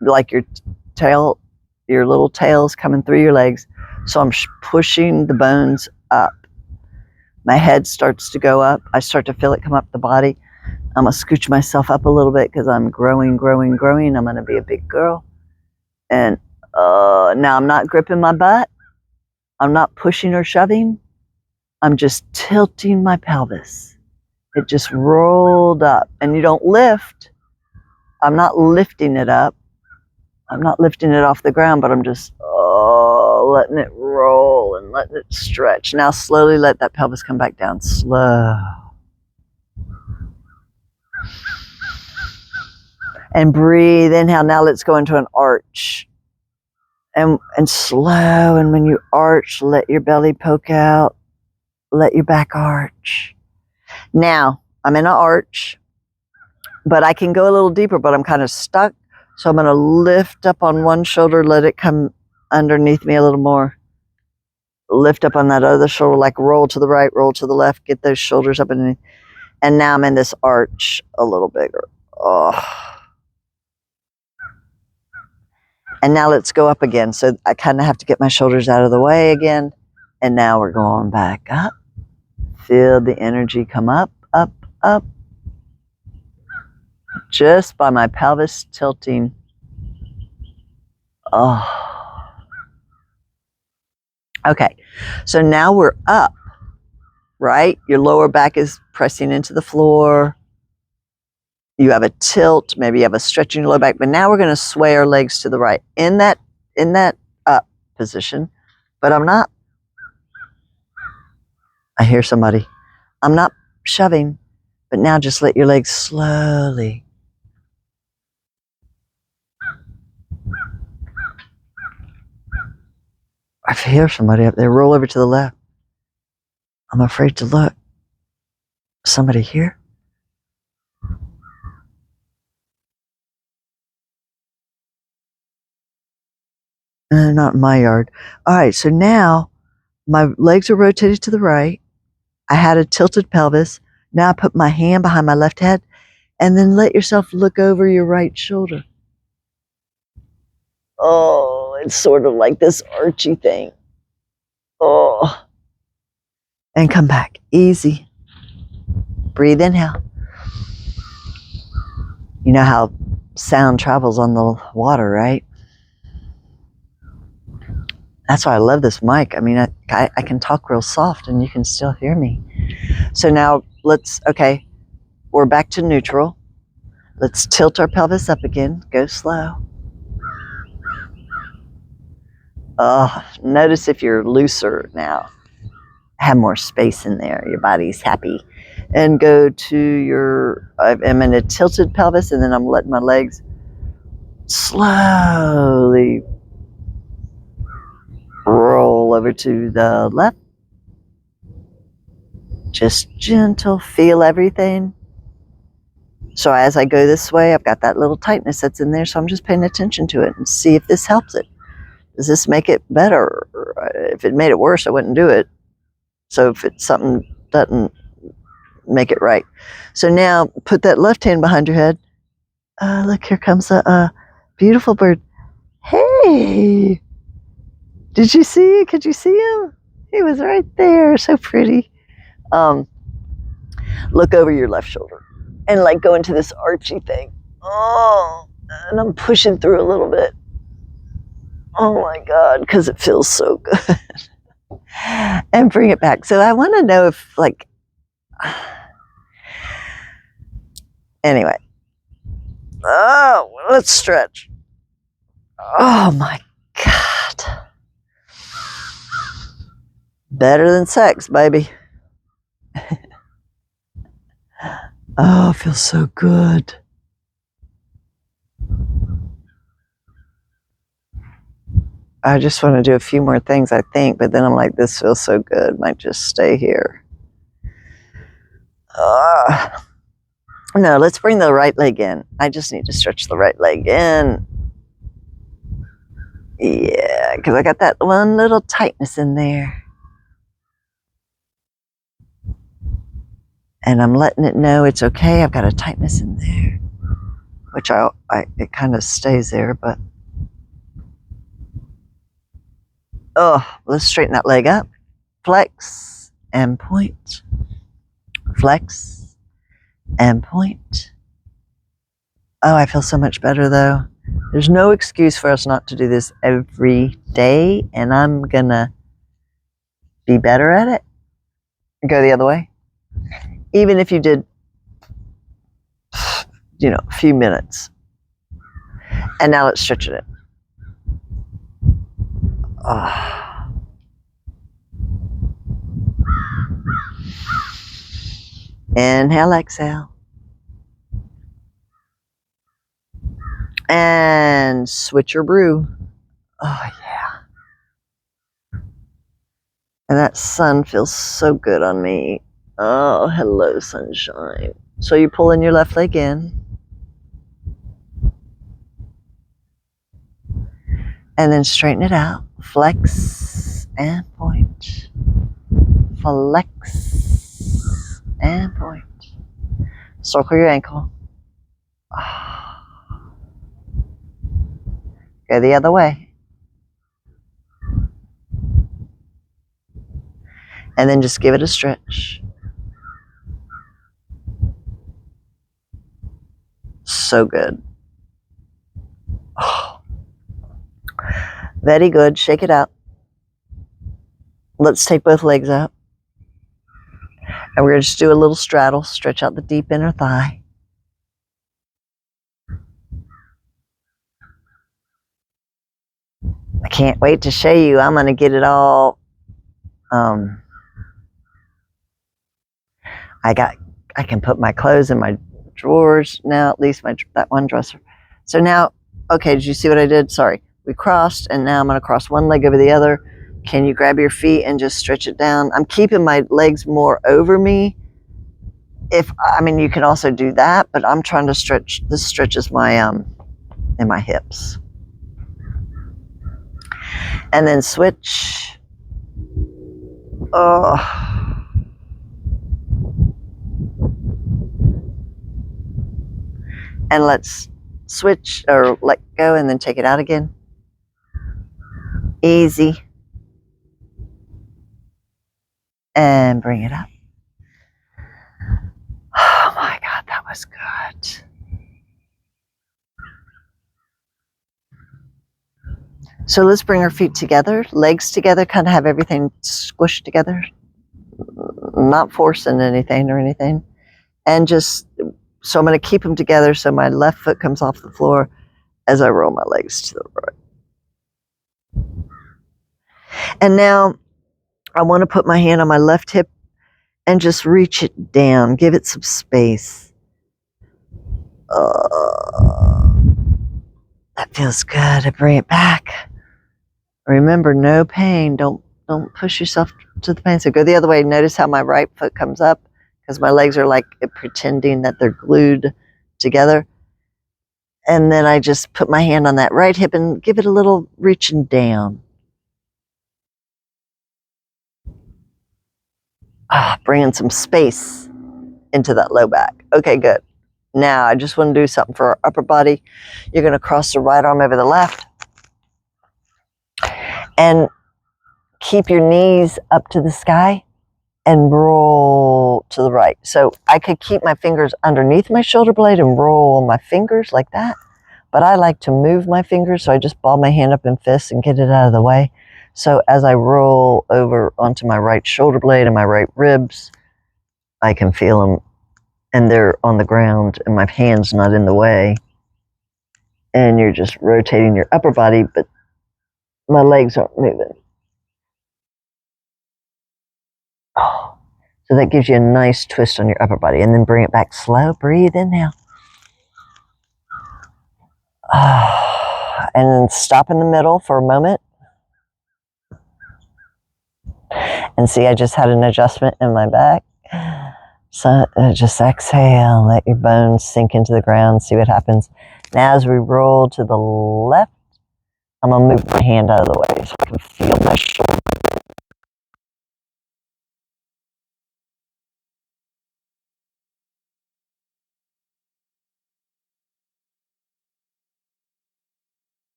like your tail, your little tail's coming through your legs. So I'm pushing the bones up. My head starts to go up. I start to feel it come up the body. I'm going to scooch myself up a little bit because I'm growing. I'm going to be a big girl. And now I'm not gripping my butt. I'm not pushing or shoving. I'm just tilting my pelvis. It just rolled up. And you don't lift. I'm not lifting it up. I'm not lifting it off the ground, but I'm just letting it roll and letting it stretch. Now slowly let that pelvis come back down. Slow. And breathe. Inhale. Now let's go into an arch. And slow. And when you arch, let your belly poke out. Let your back arch. Now, I'm in an arch, but I can go a little deeper, but I'm kind of stuck. So I'm going to lift up on one shoulder, let it come underneath me a little more. Lift up on that other shoulder, like roll to the right, roll to the left, get those shoulders up underneath. And now I'm in this arch a little bigger. Oh. And now let's go up again. So I kind of have to get my shoulders out of the way again. And now we're going back up. Feel the energy come up, up, up. Just by my pelvis tilting. Oh. Okay, so now we're up, right? Your lower back is pressing into the floor. You have a tilt, maybe you have a stretch in your lower back, but now we're going to sway our legs to the right in that up position. But I'm not. I hear somebody. I'm not shoving, but now just let your legs slowly. I hear somebody up there. Roll over to the left. I'm afraid to look. Somebody here? Not in my yard. All right, so now my legs are rotated to the right. I had a tilted pelvis. Now I put my hand behind my left head, and then let yourself look over your right shoulder. Oh, it's sort of like this archy thing. Oh. And come back. Easy. Breathe, inhale. You know how sound travels on the water, right? That's why I love this mic. I mean, I can talk real soft and you can still hear me. So now okay, we're back to neutral. Let's tilt our pelvis up again. Go slow. Oh, notice if you're looser now. Have more space in there. Your body's happy. And go to I'm in a tilted pelvis, and then I'm letting my legs slowly roll over to the left. Just gentle, feel everything. So as I go this way, I've got that little tightness that's in there, so I'm just paying attention to it and see if this helps it. Does this make it better? If it made it worse, I wouldn't do it. So if it's something doesn't make it right. So now put that left hand behind your head. Look, here comes a beautiful bird. Hey! Did you see? Could you see him? He was right there. So pretty. Look over your left shoulder and like go into this archy thing. Oh, and I'm pushing through a little bit. Oh my God, because it feels so good. And bring it back. So I want to know if anyway. Oh, let's stretch. Oh my God. Better than sex, baby. Oh, it feels so good. I just want to do a few more things, I think, but then I'm like, this feels so good. Might just stay here. No, let's bring the right leg in. I just need to stretch the right leg in. Yeah, because I got that one little tightness in there. And I'm letting it know it's okay. I've got a tightness in there, which it kind of stays there, but let's straighten that leg up. Flex and point. Flex and point. Oh, I feel so much better though. There's no excuse for us not to do this every day, and I'm gonna be better at it. Go the other way. Even if you did, a few minutes. And now let's stretch it in. Inhale, exhale. And switch your brew. Oh, yeah. And that sun feels so good on me. Oh, hello, sunshine. So you pull in your left leg in. And then straighten it out. Flex and point. Flex and point. Circle your ankle. Go the other way. And then just give it a stretch. So good. Oh. Very good. Shake it out. Let's take both legs up. And we're going to just do a little straddle. Stretch out the deep inner thigh. I can't wait to show you. I'm going to get it all. I can put my clothes in my drawers now, at least that one dresser. So now, okay, did you see what I did? Sorry. We crossed, and now I'm going to cross one leg over the other. Can you grab your feet and just stretch it down? I'm keeping my legs more over me. You can also do that, but I'm trying to stretch. This stretches my in my hips. And then switch. Oh. And let's switch or let go and then take it out again. Easy. And bring it up. Oh my God, that was good. So let's bring our feet together, legs together, kind of have everything squished together. Not forcing anything or anything. And just, so I'm going to keep them together so my left foot comes off the floor as I roll my legs to the right. And now I want to put my hand on my left hip and just reach it down, give it some space. That feels good. I bring it back. Remember, no pain. Don't push yourself to the pain. So go the other way. Notice how my right foot comes up because my legs are like pretending that they're glued together. And then I just put my hand on that right hip and give it a little reaching down. Bringing some space into that low back. Okay, good. Now I just want to do something for our upper body. You're going to cross the right arm over the left and keep your knees up to the sky and roll to the right. So I could keep my fingers underneath my shoulder blade and roll on my fingers like that, but I like to move my fingers, so I just ball my hand up in fists and get it out of the way. So as I roll over onto my right shoulder blade and my right ribs, I can feel them, and they're on the ground and my hand's not in the way. And you're just rotating your upper body, but my legs aren't moving. Oh, so that gives you a nice twist on your upper body. And then bring it back slow. Breathe in now. And then stop in the middle for a moment. And see, I just had an adjustment in my back. So just exhale, let your bones sink into the ground, see what happens. Now as we roll to the left, I'm going to move my hand out of the way so I can feel my shoulder.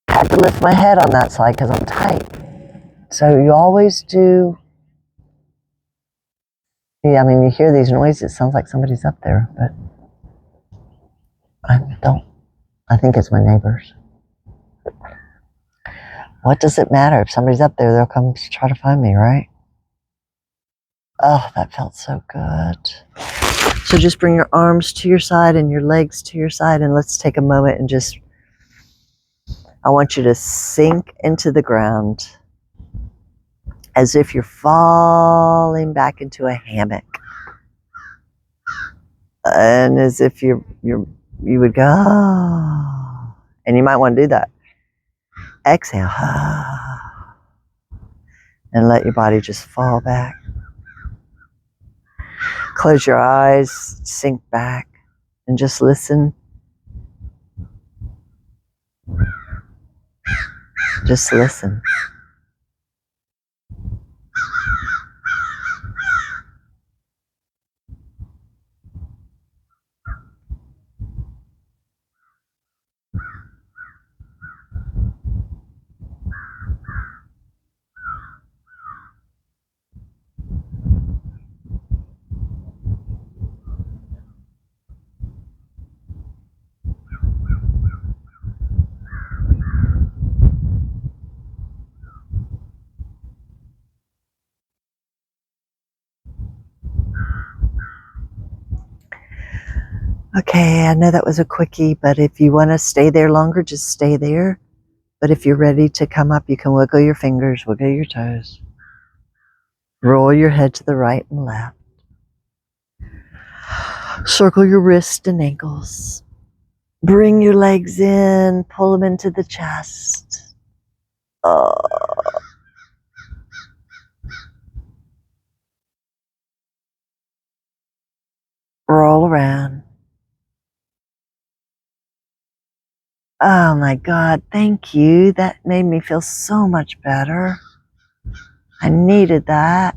I have to lift my head on that side because I'm tight. So you always do. Yeah, I mean, you hear these noises, it sounds like somebody's up there, but I don't. I think it's my neighbors. What does it matter? If somebody's up there, they'll come try to find me, right? Oh, that felt so good. So just bring your arms to your side and your legs to your side, and let's take a moment and just, I want you to sink into the ground as if you're falling back into a hammock. And as if you would go, oh, and you might want to do that. Exhale, and let your body just fall back. Close your eyes, sink back, and just listen. Just listen. Okay, I know that was a quickie, but if you want to stay there longer, just stay there. But if you're ready to come up, you can wiggle your fingers, wiggle your toes. Roll your head to the right and left. Circle your wrists and ankles. Bring your legs in, pull them into the chest. Roll around. Oh my God, thank you. That made me feel so much better. I needed that.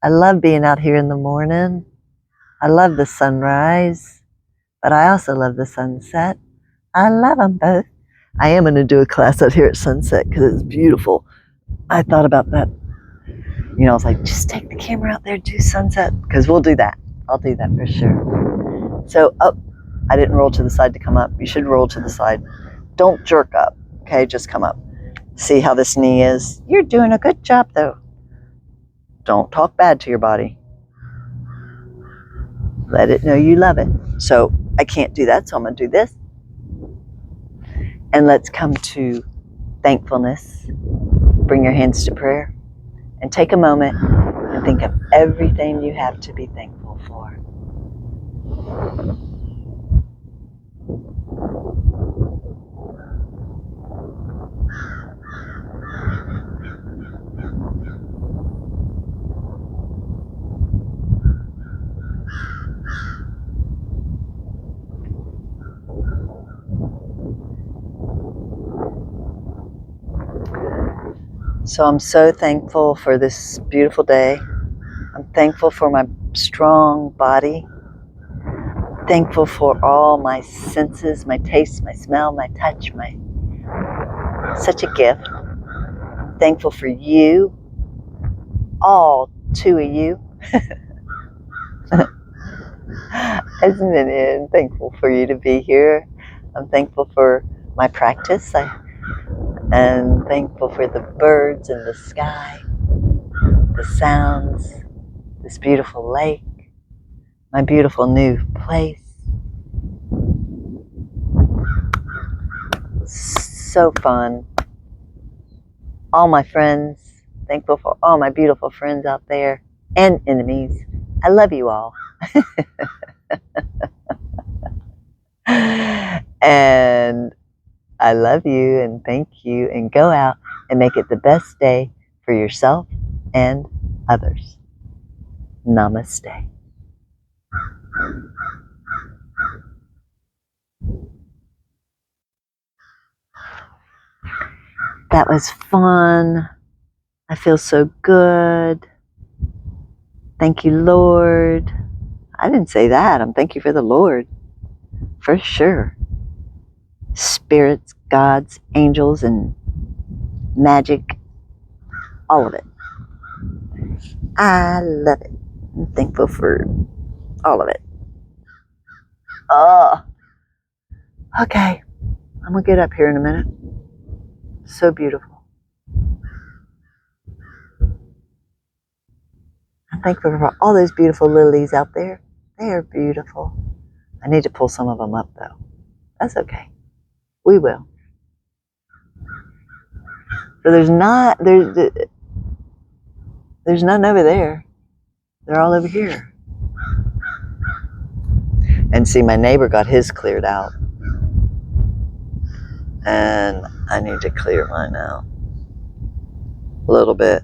I love being out here in the morning. I love the sunrise, but I also love the sunset. I love them both. I am going to do a class out here at sunset because it's beautiful. I thought about that. You know, I was like, just take the camera out there, do sunset, because we'll do that. I'll do that for sure. So, oh, I didn't roll to the side to come up. You should roll to the side. Don't jerk up, okay? Just come up. See how this knee is? You're doing a good job, though. Don't talk bad to your body. Let it know you love it. So I can't do that, so I'm going to do this. And let's come to thankfulness. Bring your hands to prayer. And take a moment and think of everything you have to be thankful for. So I'm so thankful for this beautiful day. I'm thankful for my strong body. Thankful for all my senses, my taste, my smell, my touch, such a gift. I'm thankful for you, all two of you. Isn't it? I'm thankful for you to be here. I'm thankful for my practice. I'm thankful for the birds in the sky, the sounds, this beautiful lake, my beautiful new place. So fun. All my friends. Thankful for all my beautiful friends out there and enemies. I love you all. And I love you and thank you, and go out and make it the best day for yourself and others. Namaste. That was fun. I feel so good. Thank you, Lord. I didn't say that. I'm thank you for the Lord. For sure. Spirits, gods, angels, and magic. All of it. I love it. I'm thankful for all of it. Oh, okay. I'm going to get up here in a minute. So beautiful. I'm thankful for all those beautiful lilies out there. They are beautiful. I need to pull some of them up, though. That's okay. We will. So there's none over there. They're all over here. And see, my neighbor got his cleared out. And I need to clear mine out a little bit.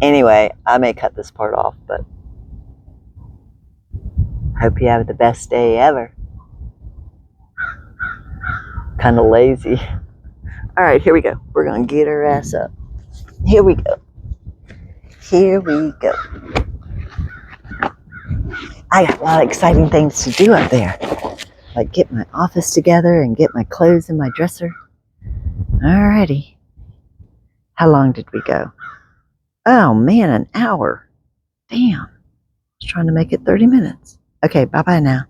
Anyway, I may cut this part off, but hope you have the best day ever. Kind of lazy. All right, here we go. We're going to get her ass up. Here we go. Here we go. I got a lot of exciting things to do up there. Like get my office together and get my clothes in my dresser. Alrighty. How long did we go? Oh man, an hour. Damn. I was trying to make it 30 minutes. Okay, bye-bye now.